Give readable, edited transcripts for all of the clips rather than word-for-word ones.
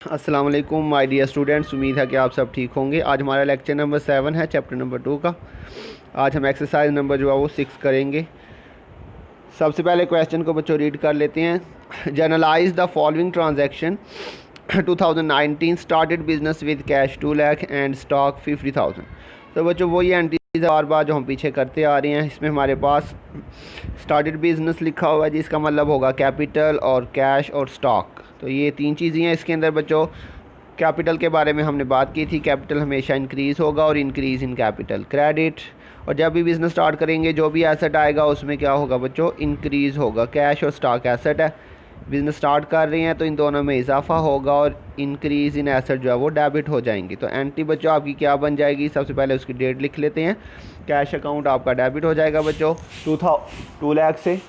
अस्सलाम वालेकुम my dear students, उम्मीद है कि आप सब ठीक होंगे। आज हमारा लेक्चर नंबर 7 है, चैप्टर नंबर 2 का। आज हम एक्सरसाइज नंबर जो है वो 6 करेंगे। सबसे पहले क्वेश्चन को बच्चों रीड कर लेते हैं। Journalise the following transaction 2019 started business with cash 2 lakh and stock 50,000। तो बच्चों वो ये एंट्रीज बार बार जो हम पीछे करते आ रहे हैं, इसमें हमारे पास स्टार्टेड बिजनेस लिखा हुआ है जिसका मतलब होगा कैपिटल और कैश और स्टॉक। तो ये तीन चीज़ें हैं इसके अंदर बच्चों। कैपिटल के बारे में हमने बात की थी, कैपिटल हमेशा इंक्रीज़ होगा और इंक्रीज़ इन कैपिटल क्रेडिट। और जब भी बिज़नेस स्टार्ट करेंगे जो भी एसेट आएगा उसमें क्या होगा बच्चों, इंक्रीज़ होगा। कैश और स्टॉक एसेट है, बिज़नेस स्टार्ट कर रहे हैं तो इन दोनों में इजाफा होगा और इंक्रीज़ इन एसेट जो है वो डेबिट हो जाएंगी। तो एंट्री बच्चों आपकी क्या बन जाएगी, सबसे पहले उसकी डेट लिख लेते हैं। कैश अकाउंट आपका डेबिट हो जाएगा बच्चों 2 लाख से,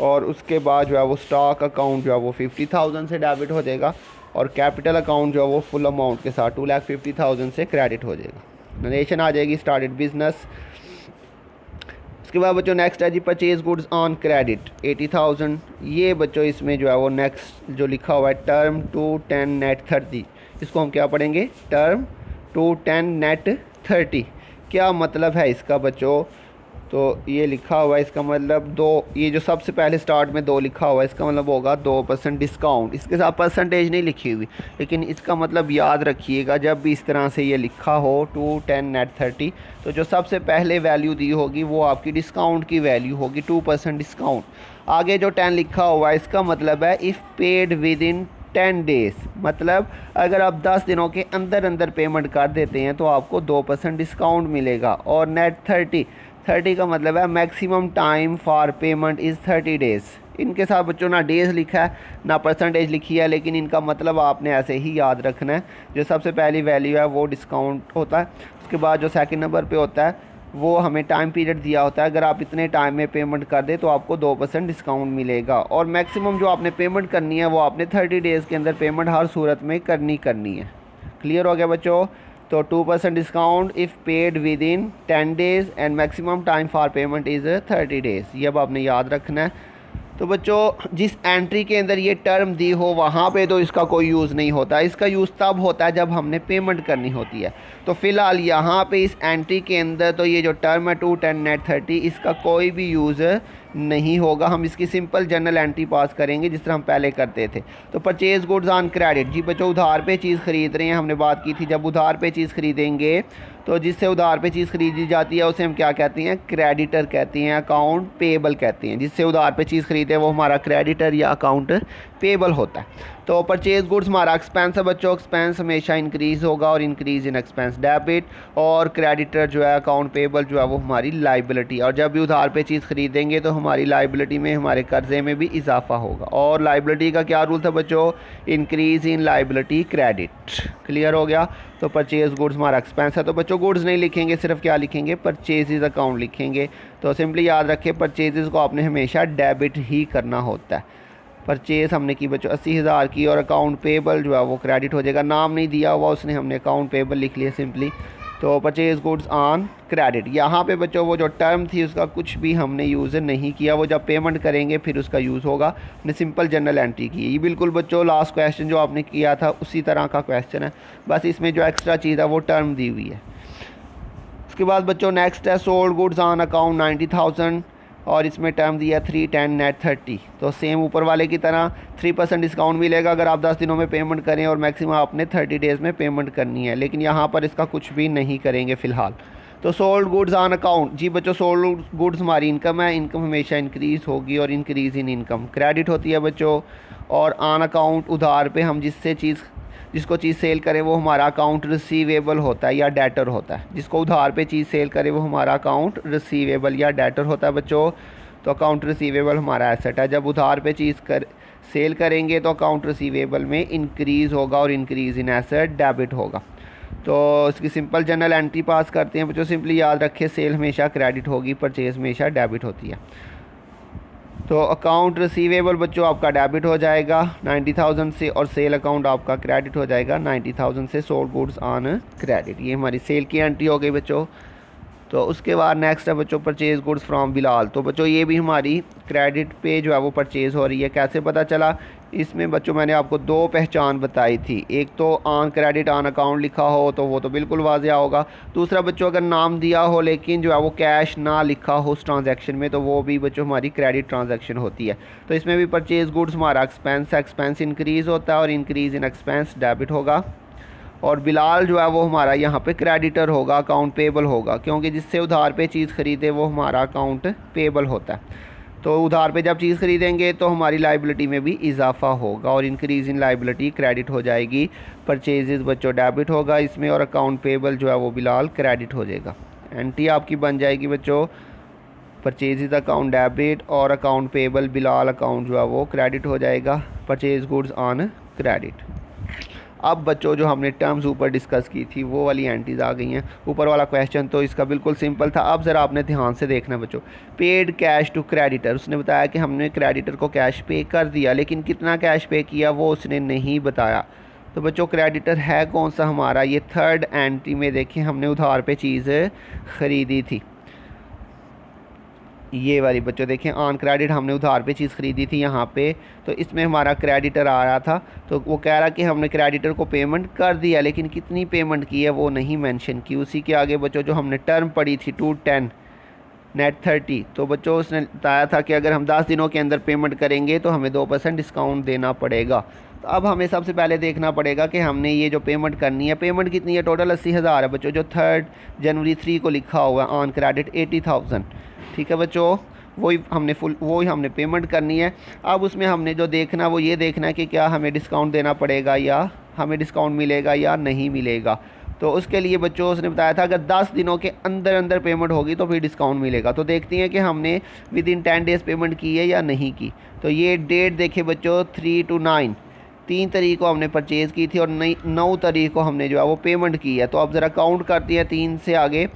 और उसके बाद जो है वो स्टॉक अकाउंट जो है वो 50,000 से डेबिट हो जाएगा, और कैपिटल अकाउंट जो है वो फुल अमाउंट के साथ 2,50,000 से क्रेडिट हो जाएगा। नरेशन आ जाएगी स्टार्टेड बिजनेस। उसके बाद बच्चों नेक्स्ट है जी परचेज गुड्स ऑन क्रेडिट 80,000। ये बच्चों इसमें जो है वो नेक्स्ट जो लिखा हुआ है टर्म टू 10 नेट 30, इसको हम क्या पढ़ेंगे, टर्म टू 10 नेट 30। क्या मतलब है इसका बच्चों, तो ये लिखा हुआ है इसका मतलब दो, ये जो सबसे पहले स्टार्ट में 2 लिखा हुआ है इसका मतलब होगा 2% डिस्काउंट। इसके साथ परसेंटेज नहीं लिखी हुई, लेकिन इसका मतलब याद रखिएगा जब भी इस तरह से ये लिखा हो 2 10 नेट 30, तो जो सबसे पहले वैल्यू दी होगी वो आपकी डिस्काउंट की वैल्यू होगी, 2% डिस्काउंट। आगे जो 10 लिखा हुआ है इसका मतलब है if paid with in 10 days, मतलब अगर आप 10 दिनों के अंदर अंदर पेमेंट कर देते हैं तो आपको 2% डिस्काउंट मिलेगा। और नेट 30 का मतलब है maximum time for payment is 30 days. इनके साथ बच्चों ना डेज़ लिखा है ना परसेंटेज लिखी है, लेकिन इनका मतलब आपने ऐसे ही याद रखना है। जो सबसे पहली वैल्यू है वो डिस्काउंट होता है, उसके बाद जो सेकंड नंबर पे होता है वो हमें टाइम पीरियड दिया होता है। अगर आप इतने टाइम में पेमेंट कर दें तो आपको 2% डिस्काउंट मिलेगा, और मैक्सिमम जो आपने पेमेंट करनी है वो आपने 30 डेज़ के अंदर पेमेंट हर सूरत में करनी है। क्लियर हो गया बच्चों। तो 2% discount if paid with in 10 days and maximum time for payment is 30 days, ये अब आपने याद रखना है। तो बच्चों जिस एंट्री के अंदर ये टर्म दी हो वहाँ पे तो इसका कोई यूज़ नहीं होता, इसका यूज़ तब होता है जब हमने पेमेंट करनी होती है। तो फ़िलहाल यहाँ पे इस एंट्री के अंदर तो ये जो टर्म है 2 10 नेट 30, इसका कोई भी यूज़ नहीं होगा। हम इसकी सिंपल जनरल एंट्री पास करेंगे जिस तरह हम पहले करते थे। तो परचेज़ गुड्स ऑन क्रेडिट, जी बच्चों उधार पे चीज़ ख़रीद रहे हैं, हमने बात की थी जब उधार पे चीज़ ख़रीदेंगे तो जिससे उधार पे चीज़ खरीदी जाती है उसे हम क्या कहते हैं, क्रेडिटर कहते हैं, अकाउंट पेबल कहते हैं। जिससे उधार पे चीज़ खरीदे वो हमारा क्रेडिटर या अकाउंट पेबल होता है। तो परचेज गुड्स हमारा एक्सपेंस है बच्चों, एक्सपेंस हमेशा इंक्रीज़ होगा और इंक्रीज़ इन एक्सपेंस डेबिट, और क्रेडिटर जो है अकाउंट पेबल जो है वो हमारी लाइबिलिटी। और जब भी उधार पे चीज़ खरीदेंगे तो हमारी लाइबिलिटी में, हमारे कर्जे में भी इजाफा होगा। और लाइबिलिटी का क्या रूल था बच्चों, increase in liability credit. Clear हो गया। तो परचेज गुड्स हमारा एक्सपेंस है, तो बच्चों गुड्स नहीं लिखेंगे, सिर्फ क्या लिखेंगे, परचेजेज अकाउंट लिखेंगे। तो सिंपली याद रखें परचेजेज को आपने हमेशा डेबिट ही करना होता है। परचेज़ हमने की बच्चों 80,000 की, और अकाउंट पेबल जो है वो क्रेडिट हो जाएगा। नाम नहीं दिया हुआ उसने, हमने अकाउंट पेबल लिख लिया सिंपली। तो परचेज गुड्स ऑन क्रेडिट, यहाँ पे बच्चों वो जो टर्म थी उसका कुछ भी हमने यूज़ नहीं किया, वो जब पेमेंट करेंगे फिर उसका यूज़ होगा। हमने सिंपल जनरल एंट्री की। ये बिल्कुल बच्चों लास्ट क्वेश्चन जो आपने किया था उसी तरह का क्वेश्चन है, बस इसमें जो एक्स्ट्रा चीज़ है वो टर्म दी हुई है। उसके बाद बच्चों नेक्स्ट है सोल्ड गुड्स ऑन अकाउंट 90,000, और इसमें टर्म दिया 3 10 नेट 30। तो सेम ऊपर वाले की तरह 3% डिस्काउंट मिलेगा अगर आप 10 दिनों में पेमेंट करें, और मैक्सिमम आपने 30 डेज़ में पेमेंट करनी है, लेकिन यहाँ पर इसका कुछ भी नहीं करेंगे फ़िलहाल। तो सोल्ड गुड्स ऑन अकाउंट, जी बच्चों सोल्ड गुड्स हमारी इनकम है, इनकम हमेशा इंक्रीज़ होगी और इंक्रीज़ इन इनकम क्रेडिट होती है बच्चों। और ऑन अकाउंट उधार पे हम जिसको चीज़ सेल करें वो हमारा अकाउंट रिसीवेबल होता है या डेटर होता है। जिसको उधार पे चीज़ सेल करें वो हमारा अकाउंट रिसीवेबल या डेटर होता है बच्चों। तो अकाउंट रिसीवेबल हमारा एसेट है, जब उधार पे सेल करेंगे तो अकाउंट रिसीवेबल में इंक्रीज़ होगा और इंक्रीज़ इन एसेट डेबिट होगा। तो इसकी सिंपल जनरल एंट्री पास करते हैं बच्चों। सिंपली याद रखें सेल हमेशा क्रेडिट होगी, परचेज़ हमेशा डेबिट होती है। तो अकाउंट रिसीवेबल बच्चों आपका डेबिट हो जाएगा 90,000 से, और सेल अकाउंट आपका क्रेडिट हो जाएगा 90,000 से। सोल्ड गुड्स ऑन क्रेडिट, ये हमारी सेल की एंट्री हो गई बच्चों। तो उसके बाद नेक्स्ट है बच्चों परचेज़ गुड्स फ्रॉम बिलाल। तो बच्चों ये भी हमारी क्रेडिट पे जो है वो परचेज़ हो रही है। कैसे पता चला, इसमें बच्चों मैंने आपको दो पहचान बताई थी, एक तो ऑन क्रेडिट ऑन अकाउंट लिखा हो तो वो तो बिल्कुल वाज़ेह होगा। दूसरा बच्चों अगर नाम दिया हो लेकिन जो है वो कैश ना लिखा हो उस ट्रांजैक्शन में, तो वो भी बच्चों हमारी क्रेडिट ट्रांजैक्शन होती है। तो इसमें भी परचेज गुड्स हमारा एक्सपेंस इंक्रीज़ होता है और इंक्रीज़ इन एक्सपेंस डेबिट होगा। और बिलाल जो है वो हमारा यहाँ पे क्रेडिटर होगा, अकाउंट पेबल होगा, क्योंकि जिससे उधार पे चीज़ ख़रीदे वो हमारा अकाउंट पेबल होता है। तो उधार पे जब चीज़ ख़रीदेंगे तो हमारी लाइबिलिटी में भी इजाफा होगा और इंक्रीज़ इन लाइबिलिटी क्रेडिट हो जाएगी। परचेजेस बच्चों डेबिट होगा इसमें और अकाउंट पेबल जो है वो बिलाल क्रेडिट हो जाएगा। एंट्री आपकी बन जाएगी बच्चों परचेजेस अकाउंट डेबिट और अकाउंट पेबल बिलाल अकाउंट जो है वो क्रेडिट हो जाएगा, परचेज गुड्स ऑन क्रेडिट। अब बच्चों जो हमने टर्म्स ऊपर डिस्कस की थी वो वाली एंट्रीज आ गई हैं। ऊपर वाला क्वेश्चन तो इसका बिल्कुल सिंपल था। अब ज़रा आपने ध्यान से देखना बच्चों, पेड कैश टू क्रेडिटर, उसने बताया कि हमने क्रेडिटर को कैश पे कर दिया, लेकिन कितना कैश पे किया वो उसने नहीं बताया। तो बच्चों क्रेडिटर है कौन सा हमारा, ये थर्ड एंट्री में देखें हमने उधार पे चीज़ ख़रीदी थी, ये वाली बच्चों देखें ऑन क्रेडिट हमने उधार पे चीज़ ख़रीदी थी यहाँ पे, तो इसमें हमारा क्रेडिटर आ रहा था। तो वो कह रहा कि हमने क्रेडिटर को पेमेंट कर दिया, लेकिन कितनी पेमेंट की है वो नहीं मेंशन की। उसी के आगे बच्चों जो हमने टर्म पढ़ी थी 210 नेट 30, तो बच्चों उसने बताया था कि अगर हम 10 दिनों के अंदर पेमेंट करेंगे तो हमें 2% डिस्काउंट देना पड़ेगा। तो अब हमें सबसे पहले देखना पड़ेगा कि हमने ये जो पेमेंट करनी है, पेमेंट कितनी है, टोटल 80,000 है बच्चों, जो 3 जनवरी 3 को लिखा हुआ है ऑन क्रेडिट 80,000। ठीक है बच्चों, वही हमने पेमेंट करनी है। अब उसमें हमने जो देखना वो ये देखना है कि क्या हमें डिस्काउंट देना पड़ेगा या हमें डिस्काउंट मिलेगा या नहीं मिलेगा। तो उसके लिए बच्चों उसने बताया था अगर 10 दिनों के अंदर अंदर पेमेंट होगी तो फिर डिस्काउंट मिलेगा। तो देखते हैं कि हमने विद इन 10 डेज़ पेमेंट की है या नहीं की। तो ये डेट देखे बच्चों 3 to 9, 3 तारीख को हमने परचेज़ की थी और 9 तारीख को हमने जो है वो पेमेंट की है। तो अब ज़रा काउंट करती है 3 से आगे,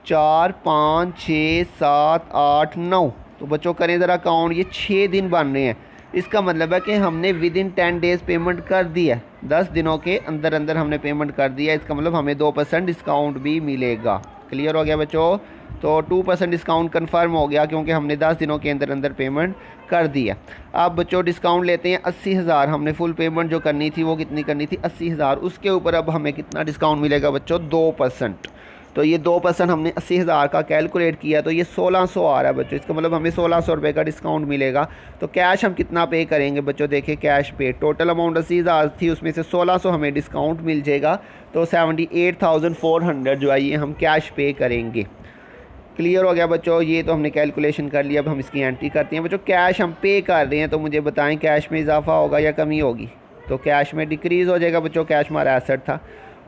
4 5 6 7 8 9। तो बच्चों करें ज़रा काउंट, ये 6 दिन बन रहे हैं। इसका मतलब है कि हमने विद इन 10 डेज़ पेमेंट कर दी है, 10 दिनों के अंदर अंदर हमने पेमेंट कर दिया है। इसका मतलब हमें 2% डिस्काउंट भी मिलेगा। क्लियर हो गया बच्चों? तो 2% डिस्काउंट कंफर्म हो गया क्योंकि हमने 10 दिनों के अंदर अंदर पेमेंट कर दी है। अब बच्चों डिस्काउंट लेते हैं 80,000, हमने फुल पेमेंट जो करनी थी वो कितनी करनी थी 80,000। उसके ऊपर अब हमें कितना डिस्काउंट मिलेगा बच्चों 2%। तो ये 2% हमने 80,000 का कैलकुलेट किया तो ये 1600 आ रहा है बच्चों। इसका मतलब हमें 1600 रुपये का डिस्काउंट मिलेगा। तो कैश हम कितना पे करेंगे बच्चों, देखिए कैश पे टोटल अमाउंट 80,000 थी, उसमें से 1600 हमें डिस्काउंट मिल जाएगा। तो 78,400 जो है ये हम कैश पे करेंगे। क्लियर हो गया बच्चों? ये तो हमने कैलकुलेशन कर लिया। अब हम इसकी एंट्री करते हैं बच्चों। कैश हम पे कर रहे हैं तो मुझे बताएं कैश में इजाफा होगा या कमी होगी। तो कैश में डिक्रीज़ हो जाएगा बच्चों, कैश हमारा एसेट था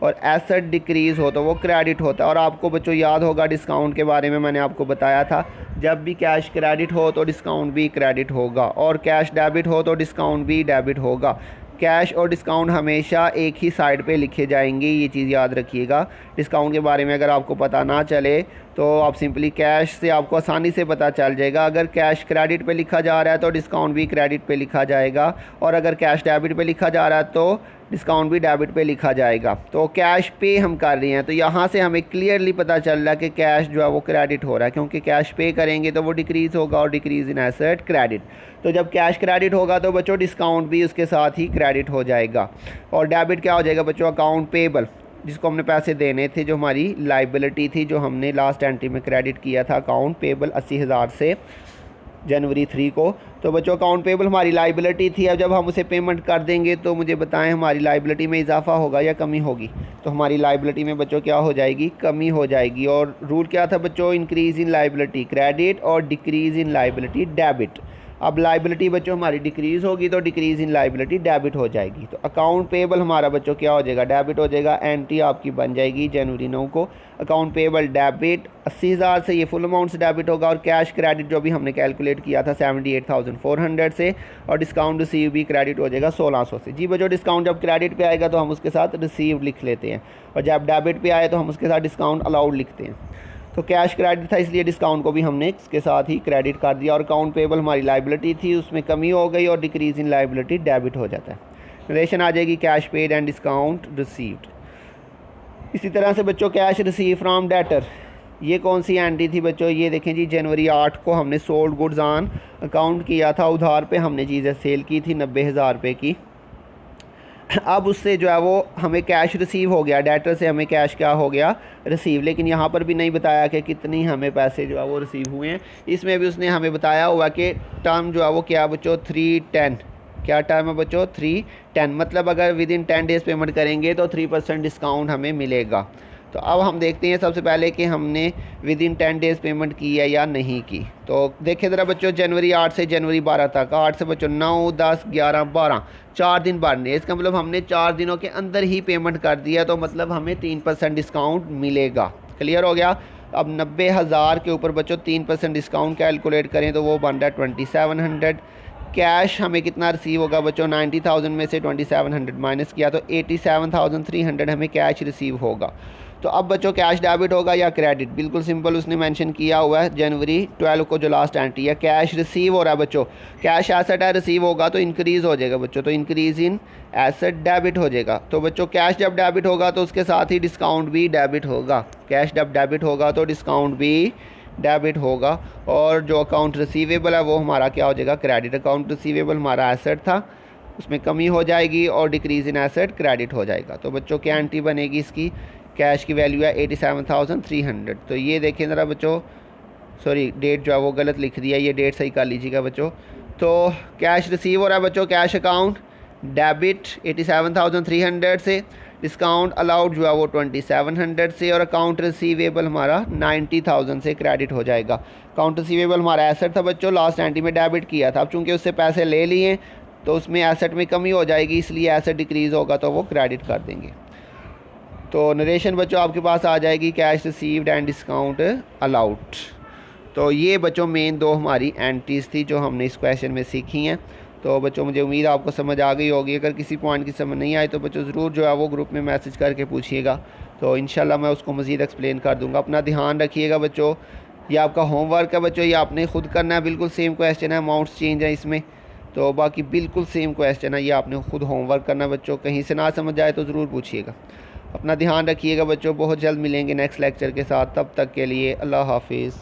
और एसेट डिक्रीज़ हो तो वो क्रेडिट होता है। और आपको बच्चों याद होगा डिस्काउंट के बारे में मैंने आपको बताया था, जब भी कैश क्रेडिट हो तो डिस्काउंट भी क्रेडिट होगा और कैश डेबिट हो तो डिस्काउंट भी डेबिट होगा। कैश और डिस्काउंट हमेशा एक ही साइड पे लिखे जाएंगे, ये चीज़ याद रखिएगा। डिस्काउंट के बारे में अगर आपको पता ना चले तो आप सिंपली कैश से आपको आसानी से पता चल जाएगा। अगर कैश क्रेडिट पे लिखा जा रहा है तो डिस्काउंट भी क्रेडिट पे लिखा जाएगा और अगर कैश डेबिट पे लिखा जा रहा है तो डिस्काउंट भी डेबिट पे लिखा जाएगा। तो कैश पे हम कर रहे हैं तो यहाँ से हमें क्लियरली पता चल रहा है कि कैश जो है वो क्रेडिट हो रहा है, क्योंकि कैश पे करेंगे तो वो डिक्रीज़ होगा और डिक्रीज़ इन एसेट क्रेडिट। तो जब कैश क्रेडिट होगा तो बच्चों डिस्काउंट भी उसके साथ ही क्रेडिट हो जाएगा। और डेबिट क्या हो जाएगा बच्चों, अकाउंट पेबल, जिसको हमने पैसे देने थे, जो हमारी लाइबिलिटी थी, जो हमने लास्ट एंट्री में क्रेडिट किया था अकाउंट पेबल 80,000 से जनवरी 3 को। तो बच्चों अकाउंट पेबल हमारी लाइबिलिटी थी। अब जब हम उसे पेमेंट कर देंगे तो मुझे बताएं हमारी लाइबिलिटी में इजाफा होगा या कमी होगी। तो हमारी लाइबिलिटी में बच्चों क्या हो जाएगी, कमी हो जाएगी। और रूल क्या था बच्चों, इंक्रीज़ इन लाइबिलिटी क्रेडिट और डिक्रीज़ इन लाइबिलिटी डेबिट। अब लाइबिलिटी बच्चों हमारी डिक्रीज़ होगी तो डिक्रीज़ इन लाइबिलिटी डेबिट हो जाएगी। तो अकाउंट पेबल हमारा बच्चों क्या हो जाएगा, डेबिट हो जाएगा। एंट्री आपकी बन जाएगी जनवरी 9 को अकाउंट पेबल डेबिट 80,000 से, ये फुल अमाउंट से डेबिट होगा। और कैश क्रेडिट जो भी हमने कैलकुलेट किया था 78,400 से, और डिस्काउंट रिसीव भी क्रेडिट हो जाएगा 1600 से। जी बच्चों डिस्काउंट जब क्रेडिट पे आएगा तो हम उसके साथ रिसीव लिख लेते हैं और जब डेबिट पे आए तो हम उसके साथ डिस्काउंट अलाउड लिखते हैं। तो कैश क्रेडिट था इसलिए डिस्काउंट को भी हमने इसके साथ ही क्रेडिट कर दिया। और अकाउंट पेबल हमारी लाइबिलिटी थी, उसमें कमी हो गई और डिक्रीज़ इन लाइबिलिटी डेबिट हो जाता है। रिलेशन आ जाएगी cash paid and discount received. इसी तरह से बच्चों कैश रिसीव फ्रॉम डेटर, ये कौन सी एंट्री थी बच्चों, ये देखें जी जनवरी 8 को हमने सोल्ड गुड्स ऑन अकाउंट किया था, उधार पे हमने चीज़ें सेल की थी 90,000 रुपये की। अब उससे जो है वो हमें कैश रिसीव हो गया, डेटर से हमें कैश क्या हो गया रिसीव, लेकिन यहाँ पर भी नहीं बताया कि कितनी हमें पैसे जो है वो रिसीव हुए हैं। इसमें भी उसने हमें बताया हुआ कि टर्म जो है वो क्या बच्चों 310, क्या टर्म है बच्चों 310, मतलब अगर विद इन 10 डेज़ पेमेंट करेंगे तो 3% डिस्काउंट हमें मिलेगा। तो अब हम देखते हैं सबसे पहले कि हमने विद इन 10 डेज़ पेमेंट की है या नहीं की। तो देखिए ज़रा बच्चों जनवरी 8 से जनवरी 12 तक, 8 से बच्चों 9, 10, 11, 12, 4 दिन भरने, इसका मतलब हमने 4 दिनों के अंदर ही पेमेंट कर दिया, तो मतलब हमें 3% डिस्काउंट मिलेगा। क्लियर हो गया। अब 90,000 के ऊपर बच्चों 3% डिस्काउंट कैलकुलेट करें तो वो बन रहा है 2700। कैश हमें कितना रिसीव होगा बच्चों, 90,000 में से 2700 माइनस किया तो 87,300 हमें कैश रिसीव होगा। तो अब बच्चों कैश डेबिट होगा या क्रेडिट, बिल्कुल सिंपल उसने मेंशन किया हुआ है जनवरी 12 को जो लास्ट एंट्री है। कैश रिसीव हो रहा है बच्चों, कैश एसेट है, रिसीव होगा तो इंक्रीज़ हो जाएगा बच्चों, तो इंक्रीज़ इन एसेट डेबिट हो जाएगा। तो बच्चों कैश जब डेबिट होगा तो उसके साथ ही डिस्काउंट भी डेबिट होगा, कैश जब डेबिट होगा तो डिस्काउंट भी डेबिट होगा। और जो अकाउंट रिसीवेबल है वो हमारा क्या हो जाएगा क्रेडिट। अकाउंट रिसीवेबल हमारा एसेट था, उसमें कमी हो जाएगी और डिक्रीज़ इन एसेट क्रेडिट हो जाएगा। तो बच्चों क्या एंट्री बनेगी इसकी, कैश की वैल्यू है 87,300। तो ये देखें ज़रा बच्चों, सॉरी डेट जो है वो गलत लिख दिया, ये डेट सही कर लीजिएगा बच्चों। तो कैश रिसीव हो रहा है बच्चों, कैश अकाउंट डेबिट 87,300 से, डिस्काउंट अलाउड जो है वो 2700 से, और अकाउंट रिसीवेबल हमारा 90,000 से क्रेडिट हो जाएगा। अकाउंट रिसीवेबल हमारा एसेट था बच्चों, लास्ट एंट्री में डेबिट किया था, अब चूँकि उससे पैसे ले लिए तो उसमें एसेट में कमी हो जाएगी, इसलिए एसेट डिक्रीज़ होगा तो वो क्रेडिट कर देंगे। तो नरेशन बच्चों आपके पास आ जाएगी cash received and discount allowed. तो ये बच्चों मेन दो हमारी एंट्रीज़ थी जो हमने इस क्वेश्चन में सीखी हैं। तो बच्चों मुझे उम्मीद है आपको समझ आ गई होगी। अगर किसी पॉइंट की समझ नहीं आई तो बच्चों ज़रूर जो है वो ग्रुप में मैसेज करके पूछिएगा, तो इंशाल्लाह मैं उसको मज़ीद एक्सप्लेन कर दूँगा। अपना ध्यान रखिएगा बच्चों, ये आपका होमवर्क है बच्चों, ये आपने खुद करना है, बिल्कुल सेम क्वेश्चन है, अमाउंट्स चेंज है इसमें, तो बाकी बिल्कुल सेम क्वेश्चन है, ये आपने खुद होमवर्क करना है बच्चों। कहीं से ना समझ आए तो ज़रूर पूछिएगा। अपना ध्यान रखिएगा बच्चों, बहुत जल्द मिलेंगे नेक्स्ट लेक्चर के साथ, तब तक के लिए अल्लाह हाफिज़।